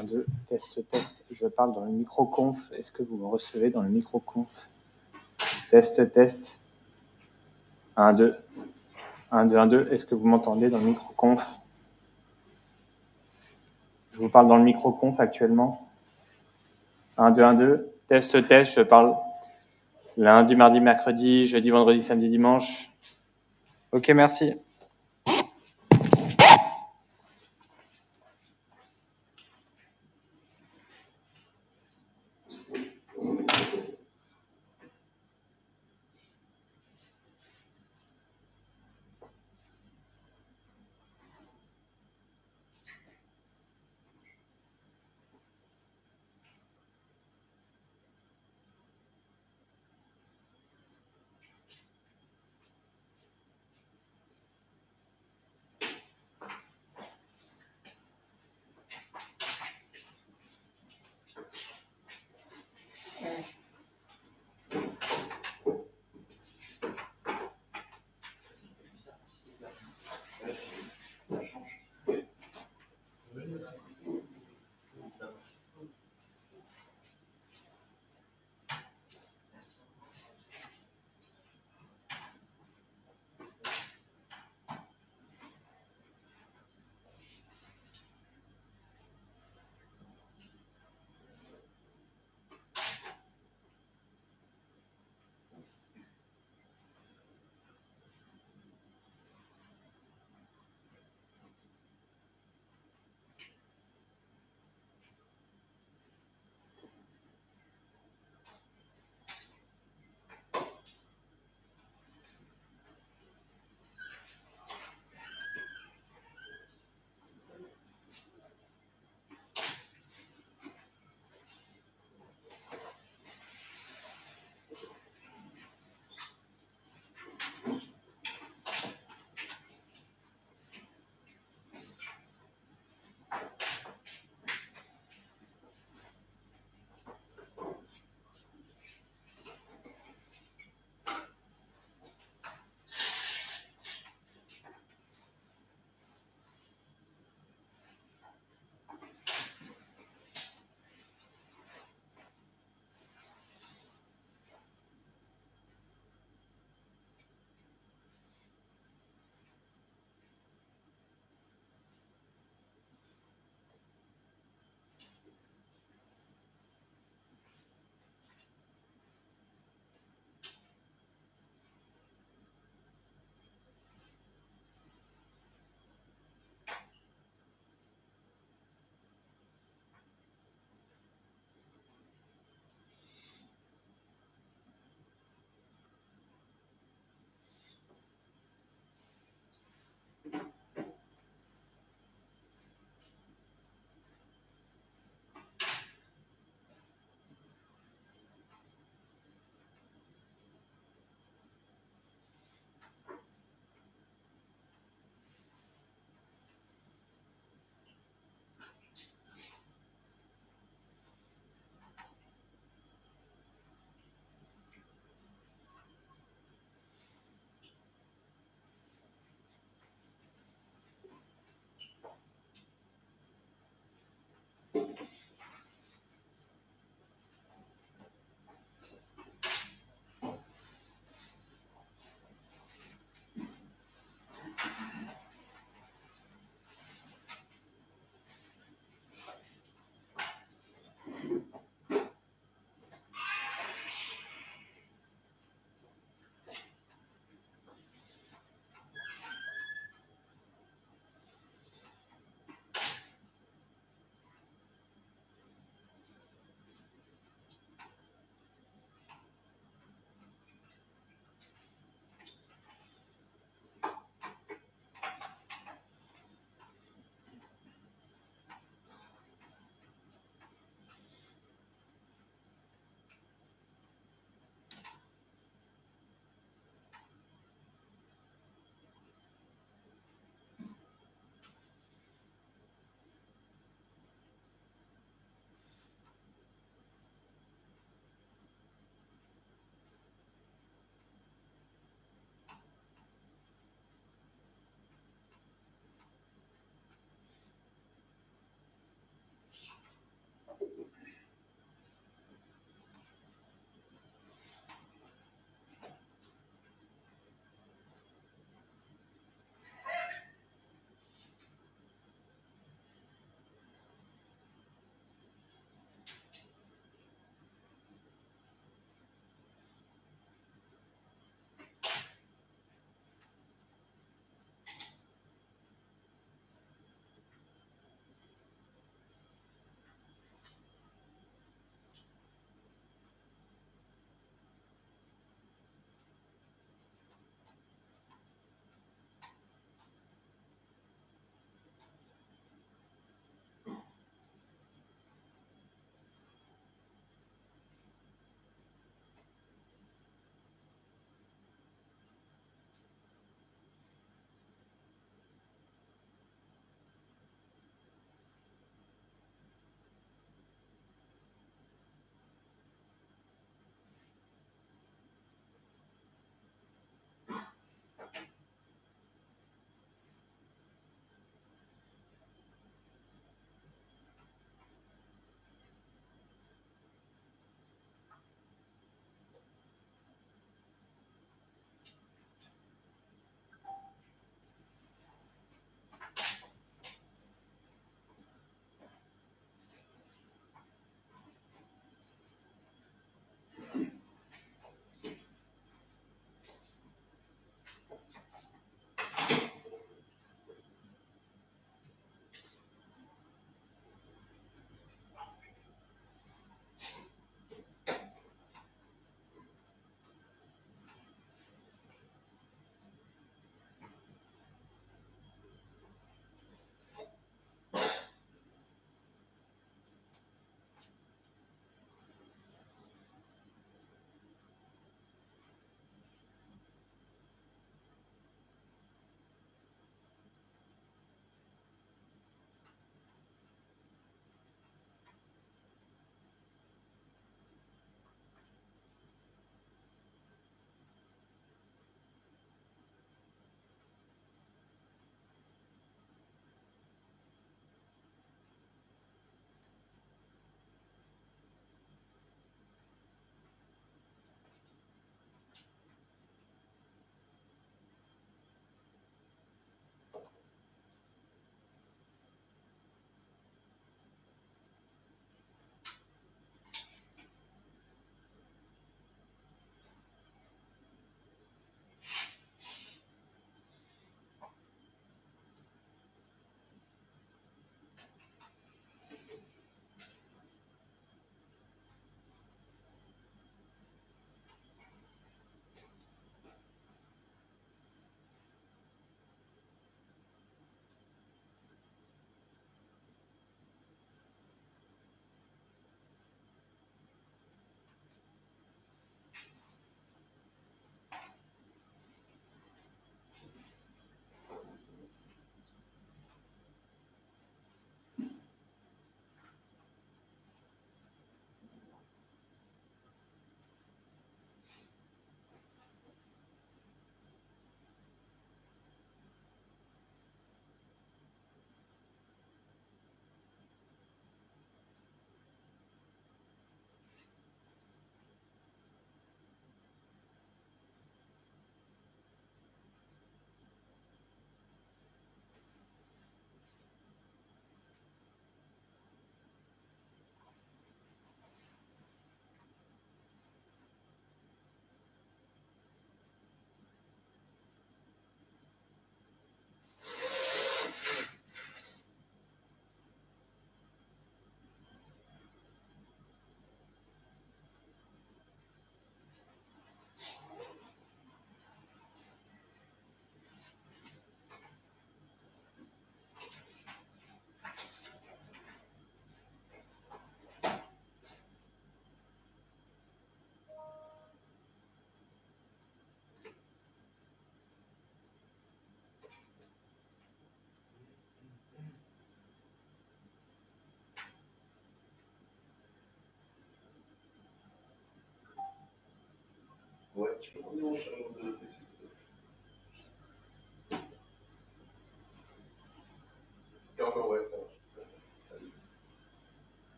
1, 2, test, test. Je parle dans le micro-conf. Est-ce que vous me recevez dans le micro-conf? Test, test. 1, 2. 1, 2, 1, 2. Est-ce que vous m'entendez dans le micro-conf? Je vous parle dans le micro-conf actuellement. 1, 2, 1, 2. Test, test. Je parle lundi, mardi, mercredi, jeudi, vendredi, samedi, dimanche. Ok, merci.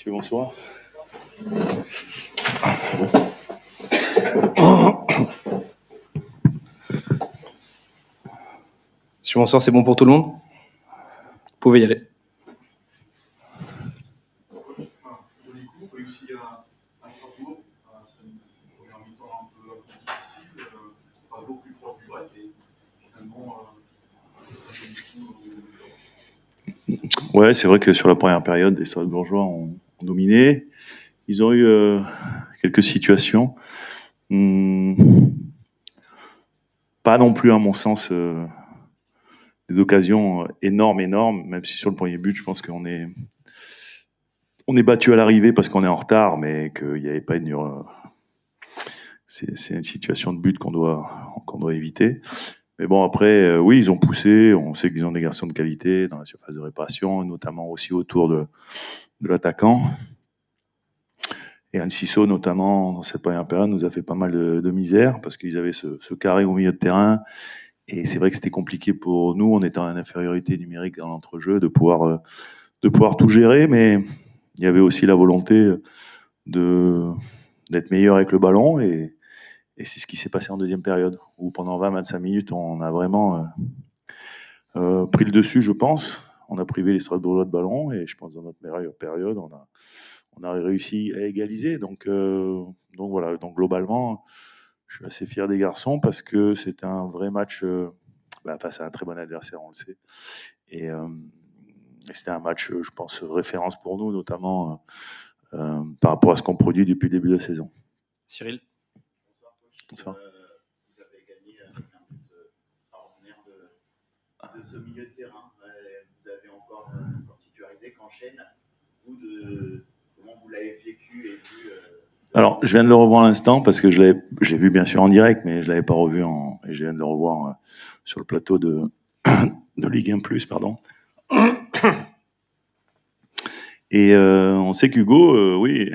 Monsieur, bonsoir. Monsieur, bonsoir, c'est bon pour tout le monde? Vous pouvez y aller. Ouais, c'est vrai que sur la première période, les Strasbourgeois ont dominé. Ils ont eu quelques situations. Pas non plus, à mon sens, des occasions énormes, même si sur le premier but, je pense qu'on est battu à l'arrivée parce qu'on est en retard, mais qu'il n'y avait pas une... c'est une situation de but qu'on doit éviter. Mais bon, après, oui, ils ont poussé. On sait qu'ils ont des garçons de qualité dans la surface de réparation, notamment aussi autour de l'attaquant. Et Anne-Sissot, notamment, dans cette première période, nous a fait pas mal de misère parce qu'ils avaient ce carré au milieu de terrain. Et c'est vrai que c'était compliqué pour nous, en étant en infériorité numérique dans l'entrejeu, de pouvoir tout gérer. Mais il y avait aussi la volonté d'être meilleur avec le ballon. Et c'est ce qui s'est passé en deuxième période, où pendant 20-25 minutes, on a vraiment pris le dessus, je pense. On a privé les Strasbourgeois de ballon. Et je pense, dans notre meilleure période, on a réussi à égaliser. Donc voilà. Donc globalement, je suis assez fier des garçons parce que c'était un vrai match face à un très bon adversaire, on le sait. Et c'était un match, je pense, référence pour nous, notamment par rapport à ce qu'on produit depuis le début de la saison. Cyril. Bonsoir, coach. Bonsoir. Vous avez gagné avec un but extraordinaire de ce milieu de terrain. Vous avez encore titularisé qu'enchaîne. Comment vous l'avez vécu et vu Alors, je viens de le revoir à l'instant parce que j'ai vu bien sûr en direct, mais je l'avais pas revu et je viens de le revoir sur le plateau de Ligue 1+, pardon. Et on sait qu'Hugo, oui,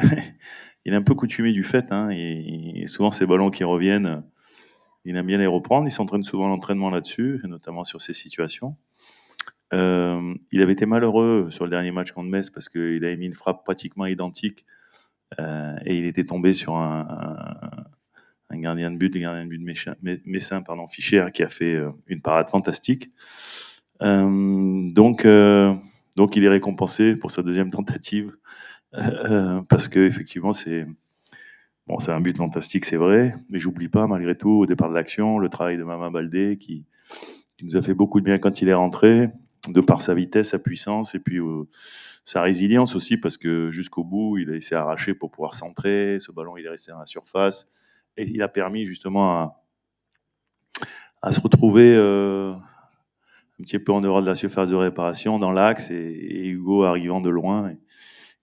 il est un peu coutumier du fait. Hein, et souvent, ces ballons qui reviennent, il aime bien les reprendre. Il s'entraîne souvent l'entraînement là-dessus, notamment sur ces situations. Il avait été malheureux sur le dernier match contre Metz parce qu'il avait mis une frappe pratiquement identique et il était tombé sur un gardien de but Messin, Fischer, qui a fait une parade fantastique. Donc il est récompensé pour sa deuxième tentative parce que effectivement c'est un but fantastique, c'est vrai, mais j'oublie pas malgré tout au départ de l'action le travail de Mama Baldé qui nous a fait beaucoup de bien quand il est rentré, de par sa vitesse, sa puissance et puis sa résilience aussi, parce que jusqu'au bout il a essayé d'arracher pour pouvoir centrer, ce ballon il est resté dans la surface et il a permis justement à se retrouver un petit peu en dehors de la surface de réparation, dans l'axe, et Hugo arrivant de loin,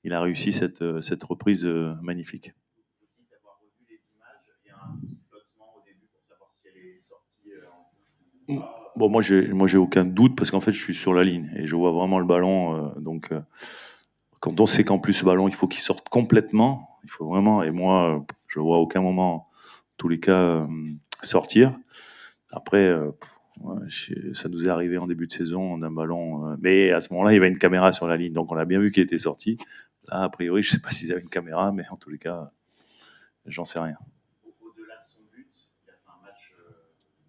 il a réussi cette reprise magnifique. Vous dites avoir revu les images, il y a un petit flottement au début pour savoir si elle est sortie en touche ou pas. Bon, moi j'ai aucun doute parce qu'en fait je suis sur la ligne et je vois vraiment le ballon. Donc quand on sait qu'en plus ce ballon il faut qu'il sorte complètement, il faut vraiment, et moi je vois à aucun moment, en tous les cas, sortir. Après, ça nous est arrivé en début de saison d'un ballon, mais à ce moment-là il y avait une caméra sur la ligne, donc on a bien vu qu'il était sorti. Là a priori je sais pas s'ils avaient une caméra, mais en tous les cas j'en sais rien. Au-delà de son but, il a fait un match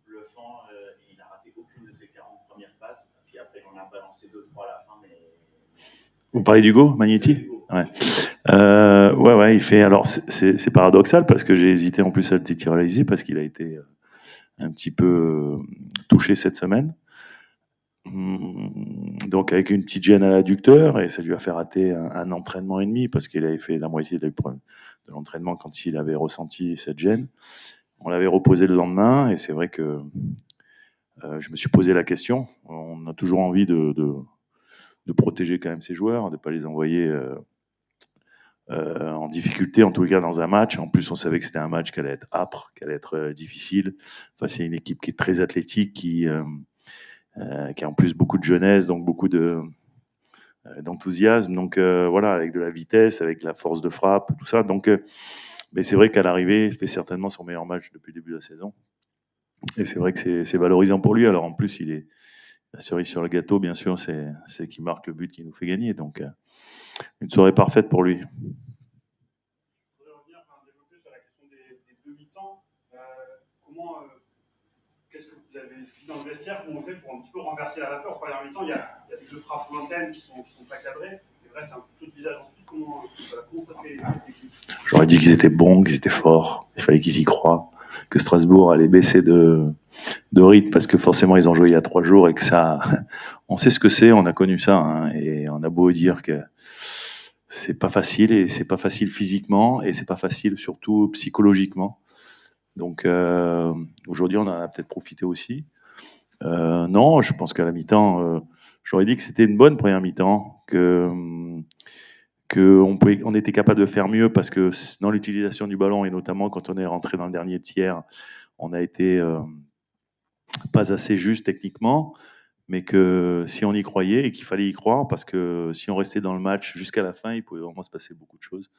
bluffant, il n'a raté aucune de ses 40 premières passes, puis après il en a balancé 2-3 à la fin, mais... Vous parlez d'Hugo Magnetti? Ouais. Ouais, il fait. Alors, c'est paradoxal parce que j'ai hésité en plus à le titulariser parce qu'il a été un petit peu touché cette semaine. Donc, avec une petite gêne à l'adducteur, et ça lui a fait rater un entraînement et demi parce qu'il avait fait la moitié de l'entraînement quand il avait ressenti cette gêne. On l'avait reposé le lendemain, et c'est vrai que je me suis posé la question. On a toujours envie de protéger quand même ses joueurs, de ne pas les envoyer en difficulté, en tout cas dans un match. En plus, on savait que c'était un match qui allait être âpre, qui allait être difficile. Enfin, c'est une équipe qui est très athlétique, qui a en plus beaucoup de jeunesse, donc beaucoup d'enthousiasme. Donc voilà, avec de la vitesse, avec de la force de frappe, tout ça. Donc, mais c'est vrai qu'à l'arrivée, il fait certainement son meilleur match depuis le début de la saison. Et c'est vrai que c'est valorisant pour lui. Alors en plus, la cerise sur le gâteau, bien sûr, c'est qu'il marque le but qui nous fait gagner. Donc une soirée parfaite pour lui. Je voudrais revenir, développer sur la question des deux mi-temps. Qu'est-ce que vous avez vu dans le vestiaire? Comment on fait pour un petit peu renverser la vapeur? En première mi-temps, il y a des deux frappes lointaines qui sont pas cadrées. Il reste un plutôt de visage ensuite. Comment ça s'est décrit? J'aurais dit qu'ils étaient bons, qu'ils étaient forts. Il fallait qu'ils y croient. Que Strasbourg allait baisser de rythme parce que forcément ils ont joué il y a 3 jours et que ça, on sait ce que c'est, on a connu ça, hein, et on a beau dire que c'est pas facile, et c'est pas facile physiquement, et c'est pas facile surtout psychologiquement. Donc aujourd'hui on en a peut-être profité aussi. Non, je pense qu'à la mi-temps, j'aurais dit que c'était une bonne première mi-temps, qu'on était capable de faire mieux parce que dans l'utilisation du ballon, et notamment quand on est rentré dans le dernier tiers, on a été pas assez juste techniquement, mais que si on y croyait et qu'il fallait y croire, parce que si on restait dans le match jusqu'à la fin, il pouvait vraiment se passer beaucoup de choses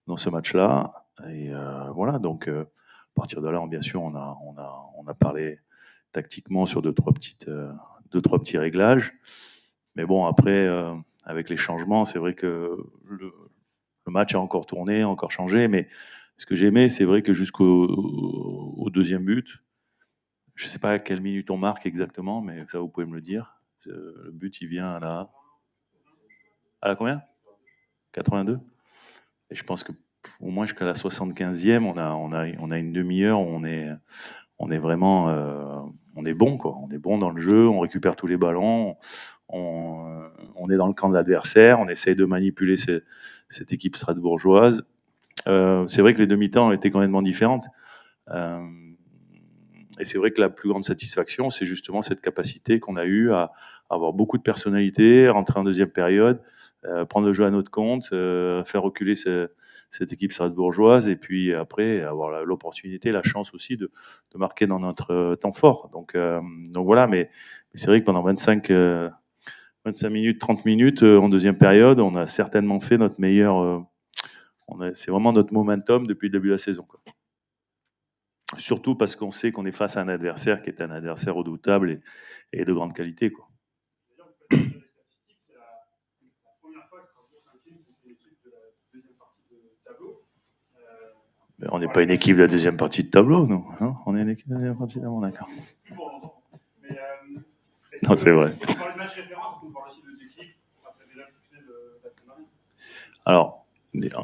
dans ce match-là. Et voilà, donc à partir de là, bien sûr, on a parlé tactiquement sur deux, trois petits réglages. Mais bon, après, avec les changements, c'est vrai que le match a encore tourné, encore changé. Mais ce que j'ai aimé, c'est vrai que jusqu'au deuxième but, je ne sais pas à quelle minute on marque exactement, mais ça, vous pouvez me le dire. Le but, il vient à la combien? 82. Et je pense que au moins jusqu'à la 75e, on a une demi-heure où on est vraiment, on est bon, quoi. On est bon dans le jeu, on récupère tous les ballons, on est dans le camp de l'adversaire, on essaye de manipuler cette équipe strasbourgeoise. C'est vrai que les demi-temps étaient complètement différentes. Et c'est vrai que la plus grande satisfaction, c'est justement cette capacité qu'on a eue à avoir beaucoup de personnalité, rentrer en deuxième période, prendre le jeu à notre compte, faire reculer cette équipe strasbourgeoise, et puis après avoir l'opportunité, la chance aussi de marquer dans notre temps fort. Donc voilà, mais c'est vrai que pendant 25 minutes, 30 minutes en deuxième période, on a certainement fait notre meilleur. C'est vraiment notre momentum depuis le début de la saison, quoi. Surtout parce qu'on sait qu'on est face à un adversaire qui est un adversaire redoutable et de grande qualité, quoi. D'ailleurs, vous faites les statistiques, c'est la première fois que Strasbourg s'incline contre une équipe de la deuxième partie de tableau. Mais on n'est pas une équipe de la deuxième partie de tableau, nous. Hein, on est une équipe de la deuxième partie de tableau, d'accord. Plus pour longtemps. Mais non, c'est vrai. Est-ce qu'on parle de match référent, parce qu'on parle aussi de déclic après déjà le succès de la semaine dernière? Alors,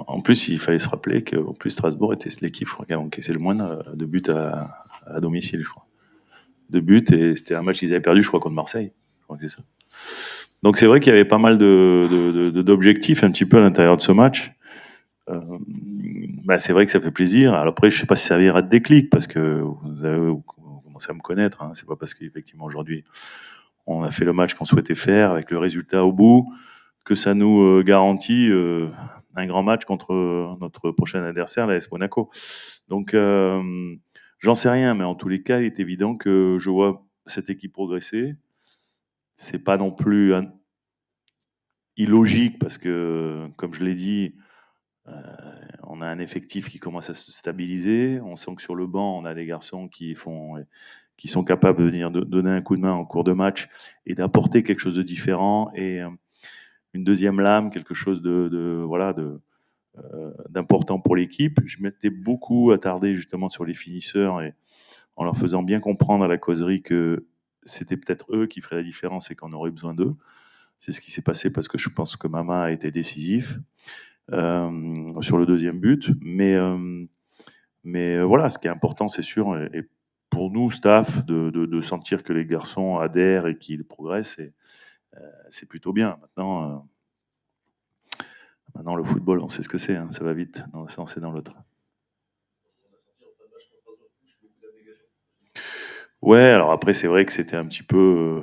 en plus, il fallait se rappeler que plus Strasbourg était l'équipe, je crois, qui a encaissé le moins de buts à domicile, je crois. De buts, et c'était un match qu'ils avaient perdu, je crois, contre Marseille. Je crois que c'est ça. Donc c'est vrai qu'il y avait pas mal d'objectifs un petit peu à l'intérieur de ce match. C'est vrai que ça fait plaisir. Alors après, je sais pas si ça ira de déclic, parce que vous commencez à me connaître. Hein. C'est pas parce qu'effectivement aujourd'hui on a fait le match qu'on souhaitait faire avec le résultat au bout que ça nous garantit un grand match contre notre prochain adversaire, l'AS Monaco. Donc j'en sais rien, mais en tous les cas, il est évident que je vois cette équipe progresser. C'est pas non plus illogique, parce que, comme je l'ai dit, on a un effectif qui commence à se stabiliser. On sent que sur le banc, on a des garçons qui sont capables de venir donner un coup de main en cours de match et d'apporter quelque chose de différent, et une deuxième lame, quelque chose d'important pour l'équipe. Je m'étais beaucoup attardé justement sur les finisseurs, et en leur faisant bien comprendre à la causerie que c'était peut-être eux qui feraient la différence et qu'on aurait besoin d'eux. C'est ce qui s'est passé, parce que je pense que Mama a été décisif sur le deuxième but. Mais voilà, ce qui est important, c'est sûr, et pour nous, staff, de sentir que les garçons adhèrent et qu'ils progressent, et c'est plutôt bien. Maintenant, le football, on sait ce que c'est, hein, ça va vite dans un sens et dans l'autre. Ouais, alors après, c'est vrai que c'était un petit peu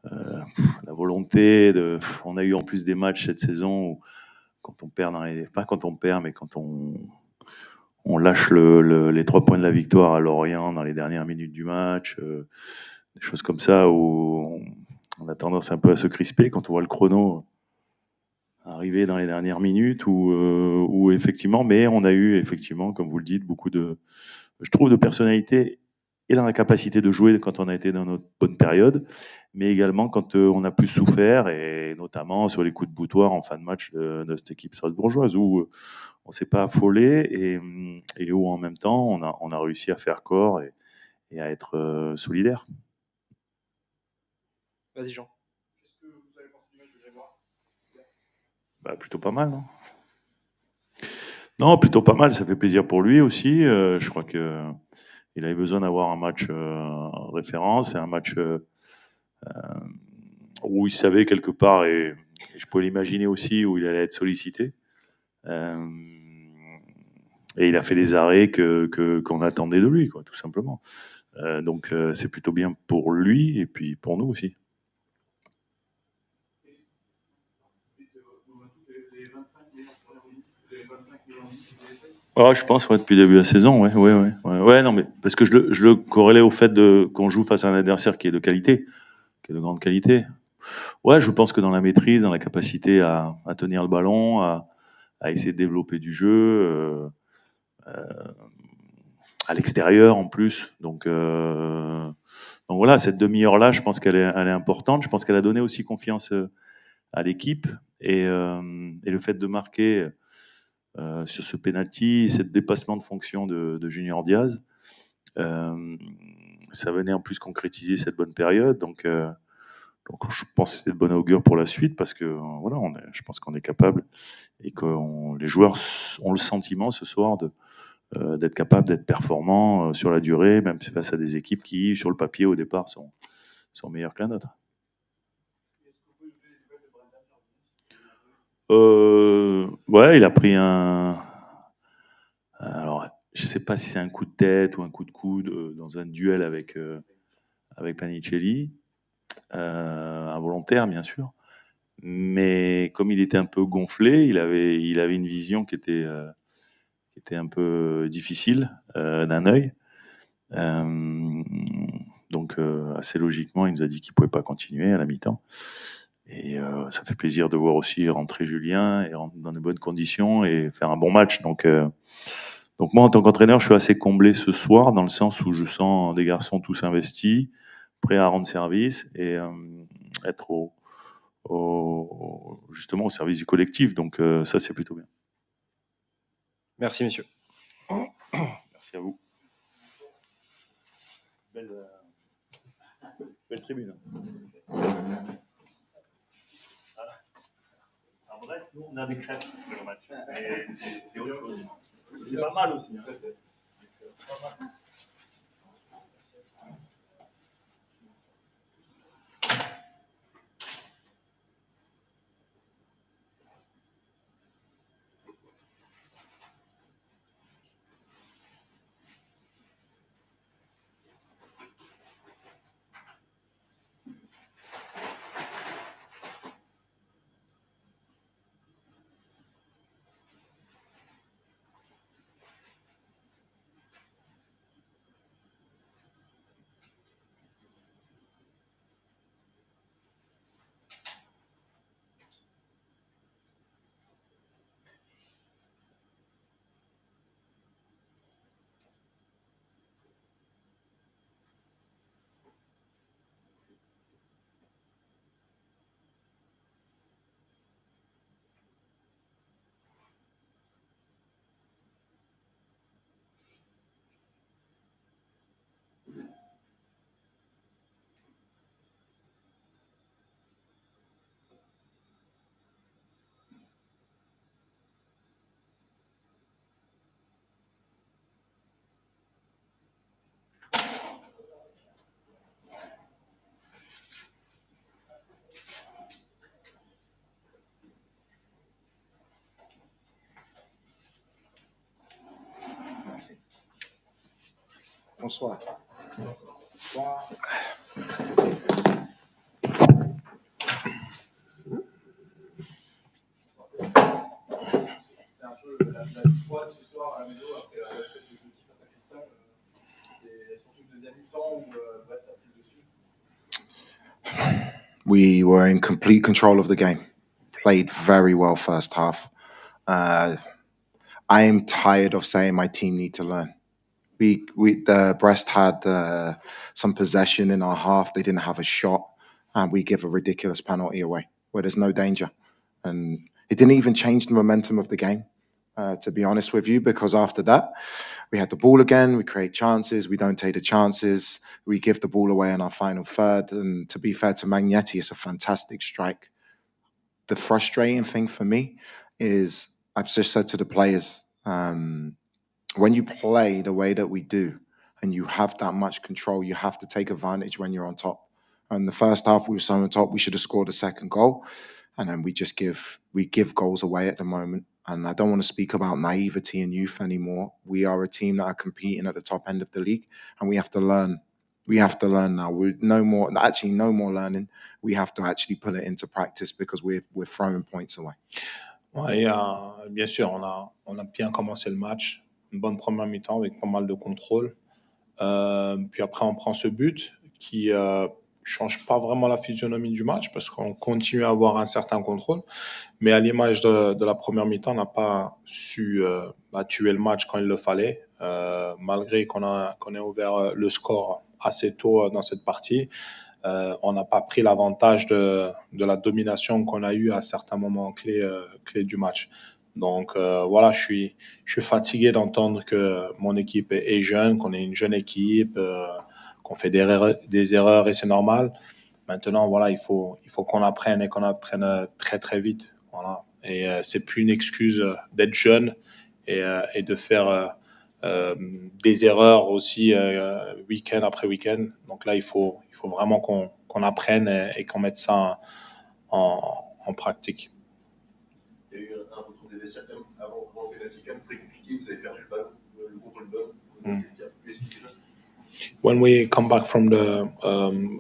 la volonté de. On a eu en plus des matchs cette saison où, quand on perd pas quand on perd, mais quand on lâche les 3 points de la victoire à Lorient dans les dernières minutes du match, des choses comme ça où on a tendance un peu à se crisper quand on voit le chrono arriver dans les dernières minutes, où effectivement, mais on a eu effectivement, comme vous le dites, beaucoup je trouve, de personnalité et dans la capacité de jouer quand on a été dans notre bonne période, mais également quand on a plus souffert, et notamment sur les coups de boutoir en fin de match de cette équipe strasbourgeoise, où on ne s'est pas affolé et où en même temps on a réussi à faire corps et à être solidaire. Vas-y, Jean. Qu'est-ce que vous avez pensé du match de Grégoire? Plutôt pas mal, non? Non, plutôt pas mal. Ça fait plaisir pour lui aussi. Je crois que il avait besoin d'avoir un match référence et un match où il savait quelque part, et je peux l'imaginer aussi, où il allait être sollicité. Et il a fait les arrêts qu'on attendait de lui, quoi, tout simplement. Donc c'est plutôt bien pour lui et puis pour nous aussi. Je pense depuis le début de la saison, ouais, non, mais parce que je le corrélais au fait qu'on joue face à un adversaire qui est de qualité, qui est de grande qualité. Ouais, je pense que dans la maîtrise, dans la capacité à tenir le ballon, à essayer de développer du jeu, à l'extérieur en plus. Donc voilà, cette demi-heure-là, je pense qu'elle est importante. Je pense qu'elle a donné aussi confiance à l'équipe et le fait de marquer sur ce penalty, ce dépassement de fonction de Junior Diaz, ça venait en plus concrétiser cette bonne période. Donc je pense que c'est de bon augure pour la suite parce que voilà, je pense qu'on est capable et que les joueurs ont le sentiment ce soir d'être capables d'être performants sur la durée, même face à des équipes qui, sur le papier, au départ, sont meilleures que la nôtre. Ouais, il a pris alors, je sais pas si c'est un coup de tête ou un coup de coude dans un duel avec Panicelli, involontaire bien sûr, mais comme il était un peu gonflé, il avait une vision qui était un peu difficile d'un œil. Donc assez logiquement, il nous a dit qu'il pouvait pas continuer à la mi-temps. Et ça fait plaisir de voir aussi rentrer Julien et rentrer dans de bonnes conditions et faire un bon match. Donc moi, en tant qu'entraîneur, je suis assez comblé ce soir, dans le sens où je sens des garçons tous investis, prêts à rendre service et être justement au service du collectif. Donc ça, c'est plutôt bien. Merci, messieurs. Merci à vous. Belle tribune. À Brest, nous, on a des crêpes pour le match. Et c'est autre chose. C'est pas mal aussi. Hein. Pas mal. Bonsoir. Bonsoir. C'est un peu la joie de ce soir à la maison après la fête de jeudi face à Cristal. Et surtout le deuxième mi-temps où Brest a pris dessus. We were in complete control of the game. Played very well first half. I'm tired of saying my team need to learn. The Brest had some possession in our half. They didn't have a shot, and we give a ridiculous penalty away where there's no danger, and it didn't even change the momentum of the game. To be honest with you, because after that, we had the ball again, we create chances, we don't take the chances, we give the ball away in our final third. And to be fair to Magnetti, it's a fantastic strike. The frustrating thing for me is, I've just said to the players, when you play the way that we do and you have that much control, you have to take advantage when you're on top. And the first half, we were so on top, we should have scored a second goal. And then we give goals away at the moment. And I don't want to speak about naivety and youth anymore. We are a team that are competing at the top end of the league, and we have to learn. We have to learn now. No more learning. We have to actually put it into practice because we're throwing points away. Ouais, bien sûr, on a bien commencé le match. Une bonne première mi-temps avec pas mal de contrôle. Puis après, on prend ce but qui change pas vraiment la physionomie du match parce qu'on continue à avoir un certain contrôle. Mais à l'image de la première mi-temps, on n'a pas su tuer le match quand il le fallait. Malgré qu'on ait ouvert le score assez tôt dans cette partie, on n'a pas pris l'avantage de la domination qu'on a eue à certains moments clés du match. Donc voilà, je suis fatigué d'entendre que mon équipe est jeune, qu'on est une jeune équipe, qu'on fait des erreurs et c'est normal. Maintenant, voilà, il faut qu'on apprenne et qu'on apprenne très très vite. Voilà. Et c'est plus une excuse d'être jeune et de faire des erreurs aussi week-end après week-end. Donc là, il faut vraiment qu'on apprenne et qu'on mette ça en pratique. Il y a eu un retour des vestiaires avant le pénalty quand même très compliqué. Vous avez perdu le ballon, le contrôle du ballon. Vous pouvez expliquer ça? When we come back from the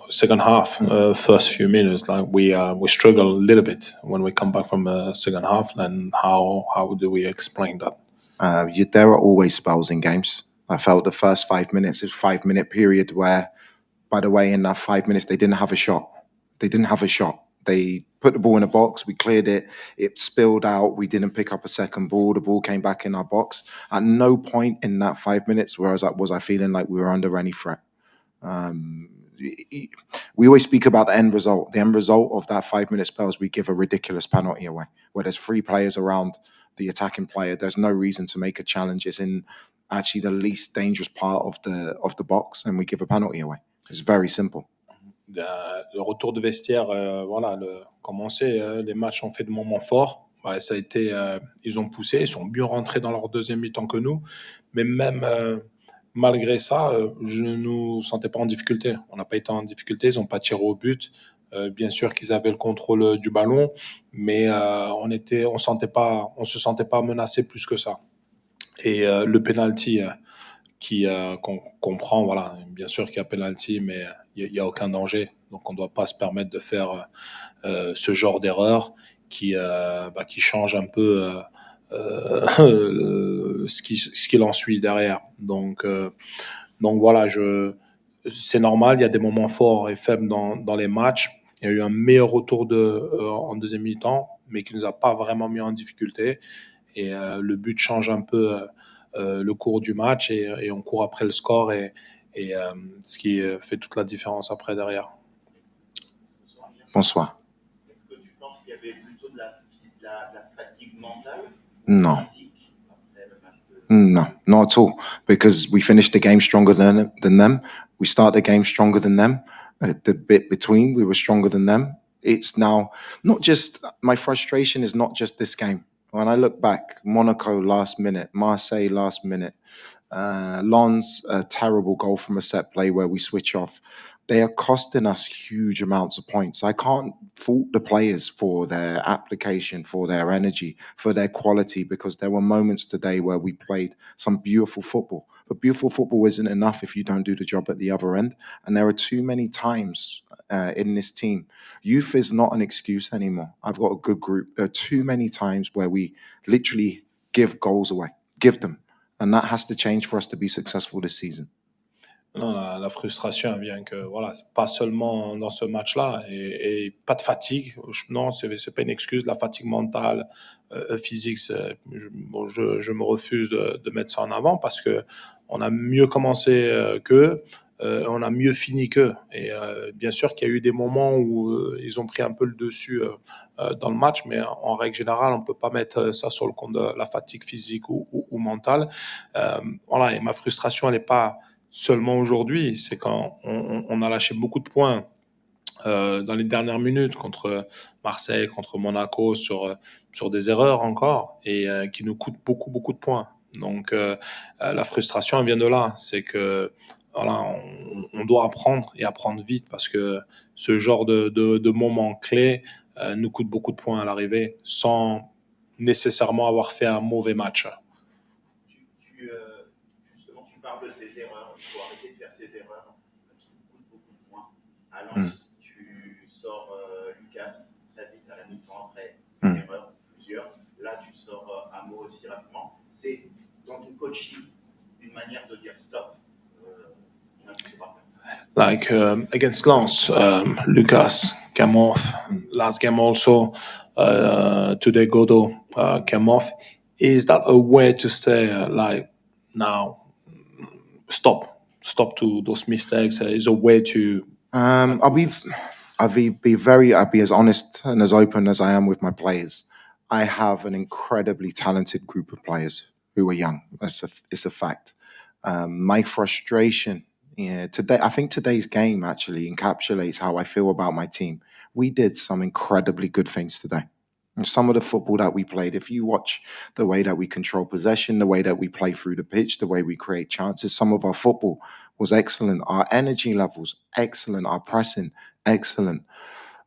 second half, first few minutes, like we struggle a little bit when we come back from the second half. And how do we explain that? There are always spells in games. I felt the first 5 minutes is 5 minute period where, by the way, in that 5 minutes they didn't have a shot. They put the ball in a box, we cleared it, it spilled out, we didn't pick up a second ball, the ball came back in our box. At no point in that 5 minutes was I feeling like we were under any threat. We always speak about the end result. The end result of that 5 minute spell is we give a ridiculous penalty away, where there's 3 players around the attacking player. There's no reason to make a challenge. It's in actually the least dangerous part of the box, and we give a penalty away. It's very simple. Le retour de vestiaire, voilà, comme on sait, les matchs ont fait de moments forts. Ouais, ça a été, ils ont poussé, ils sont mieux rentrés dans leur deuxième mi-temps que nous. Mais même malgré ça, je ne nous sentais pas en difficulté. On n'a pas été en difficulté, ils n'ont pas tiré au but. Bien sûr qu'ils avaient le contrôle du ballon, mais on se sentait pas menacé plus que ça. Et le penalty qu'on prend, voilà, bien sûr qu'il y a penalty, mais il y a aucun danger. Donc on ne doit pas se permettre de faire ce genre d'erreur qui change un peu ce qu'il en suit derrière. Donc voilà, c'est normal, il y a des moments forts et faibles dans les matchs. Il y a eu un meilleur retour en deuxième mi-temps, mais qui ne nous a pas vraiment mis en difficulté. Et le but change un peu le cours du match et on court après le score et ce qui fait toute la différence après derrière. Bonsoir. Est-ce que tu penses qu'il y avait plutôt de la fatigue mentale? No. Physique après le match No, not at all. Because we finished the game stronger than them. We start the game stronger than them. The bit between, we were stronger than them. It's now not just, my frustration is not just this game. When I look back, Monaco last minute, Marseille last minute, Lens, a terrible goal from a set play where we switch off. They are costing us huge amounts of points. I can't fault the players for their application, for their energy, for their quality, because there were moments today where we played some beautiful football. But beautiful football isn't enough if you don't do the job at the other end. And there are too many times in this team. Youth is not an excuse anymore. I've got a good group. There are too many times where we literally give goals away, give them. And that has to change for us to be successful this season. Non, la frustration vient que, voilà, c'est pas seulement dans ce match-là et pas de fatigue. Non, c'est pas une excuse. La fatigue mentale, physique, je me refuse de mettre ça en avant parce que on a mieux commencé qu'eux, on a mieux fini qu'eux. Et bien sûr qu'il y a eu des moments où ils ont pris un peu le dessus dans le match, mais en règle générale, on peut pas mettre ça sur le compte de la fatigue physique ou mentale. Voilà, et ma frustration, elle n'est pas seulement aujourd'hui, c'est quand on a lâché beaucoup de points dans les dernières minutes contre Marseille, contre Monaco, sur des erreurs encore, et qui nous coûtent beaucoup de points. Donc la frustration elle vient de là, c'est que voilà, on doit apprendre et apprendre vite parce que ce genre de moments clés nous coûte beaucoup de points à l'arrivée sans nécessairement avoir fait un mauvais match. Justement, tu parles de ces erreurs. Il faut arrêter de faire ces erreurs qui nous coûtent beaucoup de points. À Lens, tu sors Lucas très vite à la mi-temps après une erreur, plusieurs. Là, tu sors un mot aussi rapidement. C'est dans ton coaching une manière de dire stop. On a pu pas faire ça. Like against Lens, Lucas came off. Last game also, today Godo came off. Is that a way to say like now, stop to those mistakes? Is a way to. I'll be as honest and as open as I am with my players. I have an incredibly talented group of players who are young. It's a fact. My frustration, today, I think today's game actually encapsulates how I feel about my team. We did some incredibly good things today. And some of the football that we played, if you watch the way that we control possession, the way that we play through the pitch, the way we create chances, some of our football was excellent. Our energy levels, excellent. Our pressing, excellent.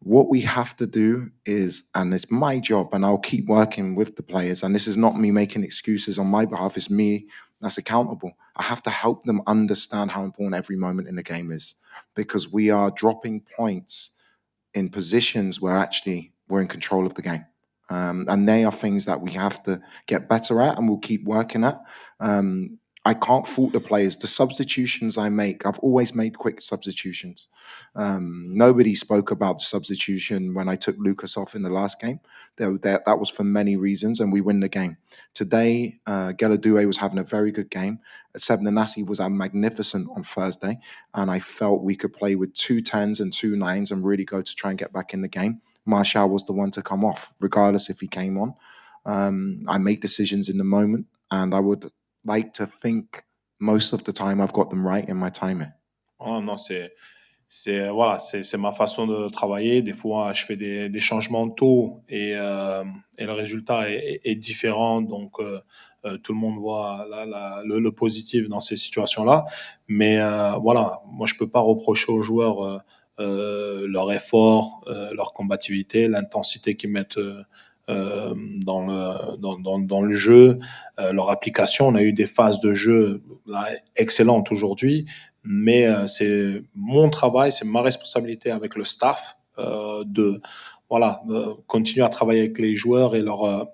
What we have to do is, and it's my job, and I'll keep working with the players, and this is not me making excuses on my behalf, it's me that's accountable. I have to help them understand how important every moment in the game is, because we are dropping points in positions where actually we're in control of the game. And they are things that we have to get better at and we'll keep working at. I can't fault the players. The substitutions I make, I've always made quick substitutions. Nobody spoke about the substitution when I took Lucas off in the last game. That was for many reasons, and we win the game. Today, Geladue was having a very good game. Seb Nanasi was magnificent on Thursday, and I felt we could play with 2 10s and 2 9s and really go to try and get back in the game. Martial was the one to come off, regardless if he came on. I make decisions in the moment, and I would like to think most of the time I've got them right in my timing. Oh non, voilà, c'est ma façon de travailler. Des fois, je fais des changements tôt et le résultat est différent. Donc, tout le monde voit le positif dans ces situations-là. Mais voilà, moi, je peux pas reprocher aux joueurs leur effort, leur combativité, l'intensité qu'ils mettent dans le jeu, leur application. On a eu des phases de jeu là, excellentes aujourd'hui. Mais c'est mon travail, c'est ma responsabilité avec le staff de continuer à travailler avec les joueurs et leur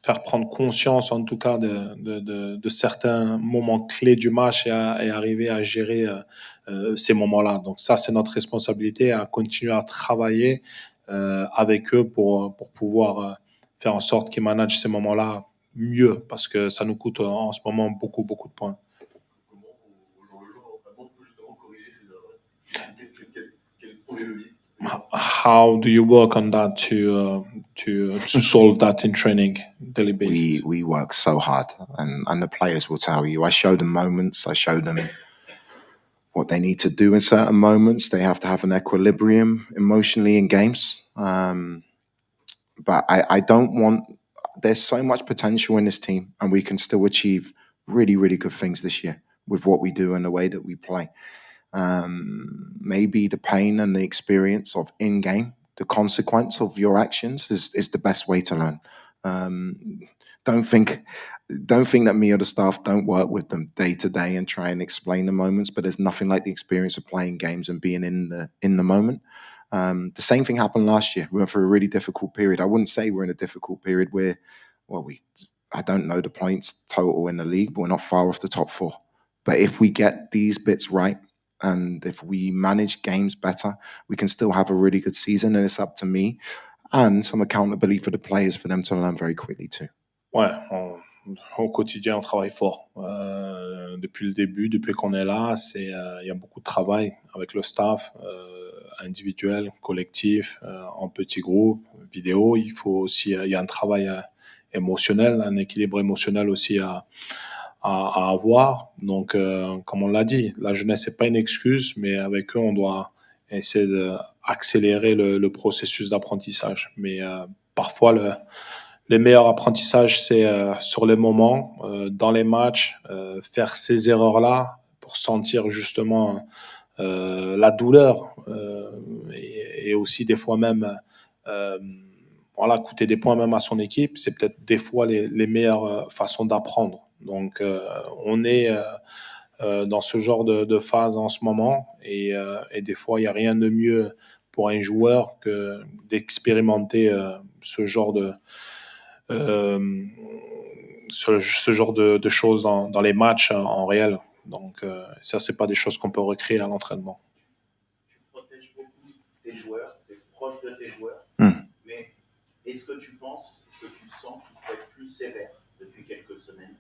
faire prendre conscience en tout cas de certains moments clés du match et arriver à gérer ces moments-là. Donc ça, c'est notre responsabilité à continuer à travailler avec eux pour pouvoir faire en sorte qu'ils managent ces moments-là mieux parce que ça nous coûte en ce moment beaucoup de points. How do you work on that to solve that in training daily basis? We work so hard, and the players will tell you. I show them moments. I show them what they need to do in certain moments. They have to have an equilibrium emotionally in games. But I don't want. There's so much potential in this team, and we can still achieve really good things this year with what we do and the way that we play. Maybe the pain and the experience of in-game, the consequence of your actions is the best way to learn. Don't think that me or the staff don't work with them day to day and try and explain the moments, but there's nothing like the experience of playing games and being in the moment. The same thing happened last year. We went through a really difficult period. I wouldn't say we're in a difficult period where, I don't know the points total in the league, but we're not far off the top 4. But if we get these bits right, and if we manage games better, we can still have a really good season. And it's up to me and some accountability for the players for them to learn very quickly too. Ouais, au quotidien, on travaille fort. Depuis le début, depuis qu'on est là, il y a beaucoup de travail avec le staff, individuel, collectif, en petits groupes, vidéo. Il y a un travail émotionnel, un équilibre émotionnel aussi à avoir. Donc, comme on l'a dit, la jeunesse n'est pas une excuse, mais avec eux, on doit essayer d'accélérer le processus d'apprentissage. Mais parfois, les meilleurs apprentissages, c'est sur les moments, dans les matchs, faire ces erreurs-là pour sentir justement la douleur et aussi des fois même euh, voilà, coûter des points même à son équipe. C'est peut-être des fois les meilleures façons d'apprendre. Donc, on est dans ce genre de phase en ce moment et des fois, il n'y a rien de mieux pour un joueur que d'expérimenter ce genre euh, ce genre de choses dans les matchs en réel. Donc, ça, c'est pas des choses qu'on peut recréer à l'entraînement. Tu protèges beaucoup tes joueurs, tu es proche de tes joueurs, mais est-ce que tu penses, est-ce que tu sens qu'il faut être plus sévère depuis quelques semaines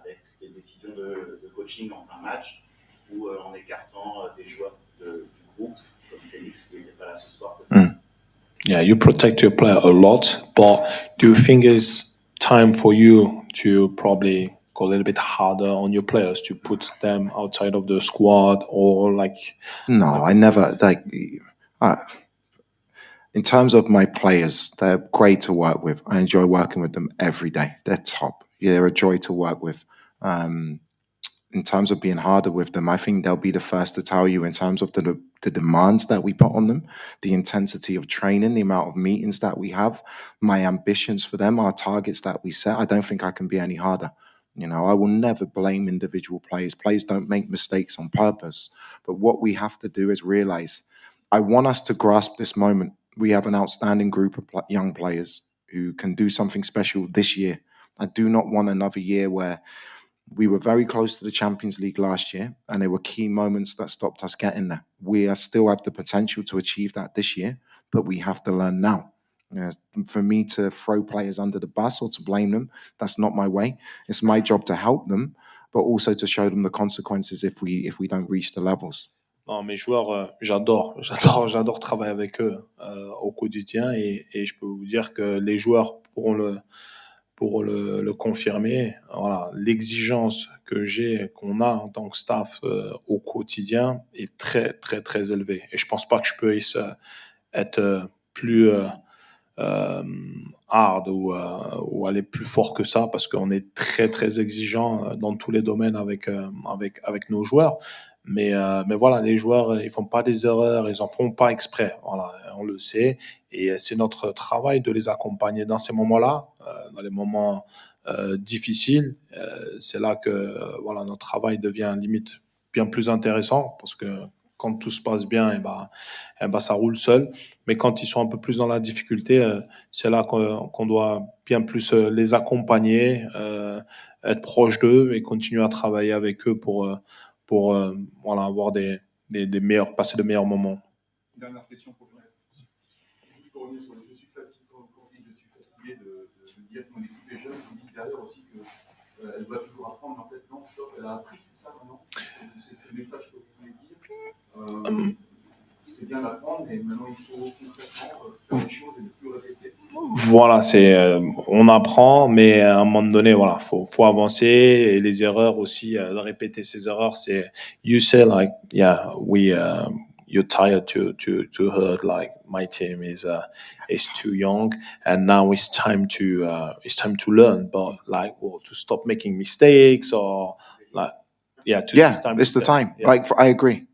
avec des décisions de coaching en fin de match ou en écartant des joueurs du groupe, comme Félix qui n'était pas là ce soir? Yeah, you protect your player a lot, but do you think it's time for you to probably go a little bit harder on your players to put them outside of the squad or like? No, I never like. In terms of my players, they're great to work with. I enjoy working with them every day. They're top. Yeah, they're a joy to work with. In terms of being harder with them, I think they'll be the first to tell you in terms of the demands that we put on them, the intensity of training, the amount of meetings that we have, my ambitions for them, our targets that we set. I don't think I can be any harder. You know, I will never blame individual players. Players don't make mistakes on purpose. But what we have to do is realize, I want us to grasp this moment. We have an outstanding group of young players who can do something special this year. I do not want another year where we were very close to the Champions League last year, and there were key moments that stopped us getting there. We still have the potential to achieve that this year, but we have to learn now. For me to throw players under the bus or to blame them, that's not my way. It's my job to help them, but also to show them the consequences if we don't reach the levels. Non, mes joueurs, j'adore travailler avec eux au quotidien et je peux vous dire que les joueurs pourront le confirmer. Voilà, l'exigence qu'on a en tant que staff au quotidien est très, très, très élevée. Et je pense pas que je peux être plus hard ou aller plus fort que ça parce qu'on est très, très exigeant dans tous les domaines avec nos joueurs. Mais voilà, les joueurs, ils font pas des erreurs, ils en font pas exprès. Voilà, on le sait. Et c'est notre travail de les accompagner dans ces moments-là, dans les moments difficiles. C'est là que voilà, notre travail devient limite bien plus intéressant parce que quand tout se passe bien, et ben, ça roule seul. Mais quand ils sont un peu plus dans la difficulté, c'est là qu'on doit bien plus les accompagner, être proche d'eux et continuer à travailler avec eux pour voilà, avoir passer de meilleurs moments. Dernière question pour Joël. Juste pour revenir sur le je suis fatigué, quand on dit je suis fatigué de dire que mon équipe est jeune, on dit derrière aussi qu'elle doit toujours apprendre, mais en fait, non, stop, elle a appris, c'est ça maintenant? C'est le message que vous voulez dire. C'est bien d'apprendre, mais maintenant il faut concrètement faire les choses et ne plus répéter. Voilà, on apprend, mais à un moment donné, voilà, faut avancer et les erreurs aussi, de répéter ces erreurs, c'est you say like yeah you're tired to hurt like my team is too young and now it's time to learn, but like to stop making mistakes or like it's the time. Yeah. Like I agree.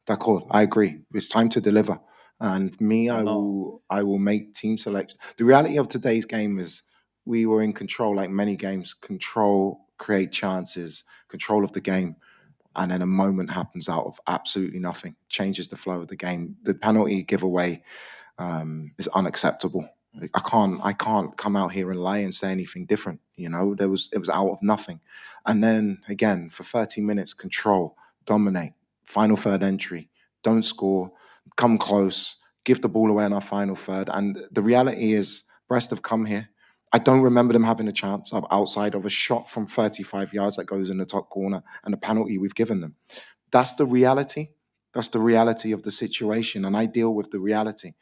D'accord. I agree. It's time to deliver. And me, I will make team selection. The reality of today's game is we were in control, like many games. Control, create chances, control of the game, and then a moment happens out of absolutely nothing, changes the flow of the game. The penalty giveaway is unacceptable. I can't come out here and lie and say anything different. You know, it was out of nothing. And then again, for 30 minutes, control, dominate, final third entry, don't score, come close, give the ball away in our final third. And the reality is Brest have come here I don't remember them having a chance outside of a shot from 35 yards that goes in the top corner and the penalty we've given them. That's the reality. That's the reality of the situation, and I deal with the reality.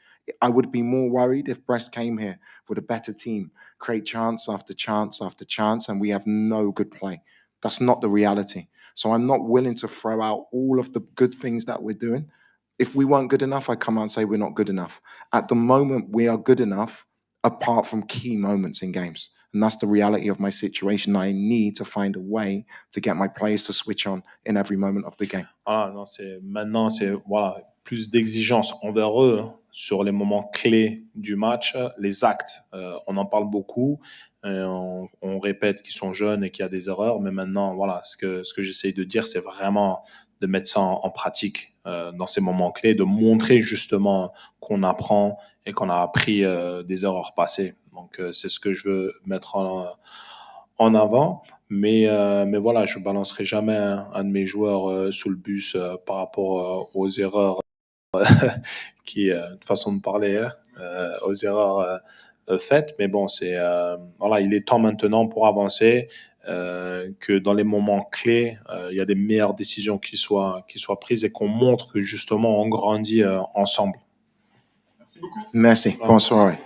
I would be more worried if Brest came here with a better team, create chance after chance after chance, and we have no good play. That's not the reality. So I'm not willing to throw out all of the good things that we're doing. If we weren't good enough, I'd come out and say we're not good enough. At the moment, we are good enough apart from key moments in games. And that's the reality of my situation. I need to find a way to get my players to switch on in every moment of the game. Voilà, non, maintenant, c'est voilà, plus d'exigence envers eux sur les moments clés du match, les actes. On en parle beaucoup, on répète qu'ils sont jeunes et qu'il y a des erreurs, mais maintenant, voilà, ce que j'essaye de dire, c'est vraiment de mettre ça en pratique dans ces moments clés, de montrer justement qu'on apprend et qu'on a appris des erreurs passées. Donc, c'est ce que je veux mettre en avant. Mais voilà, je balancerai jamais un de mes joueurs sous le bus par rapport aux erreurs qui, façon de parler, aux erreurs faites. Mais bon, voilà, il est temps maintenant pour avancer, que dans les moments clés, il y a des meilleures décisions qui soient prises et qu'on montre que justement on grandit ensemble. Merci beaucoup. Merci. Bonne soirée.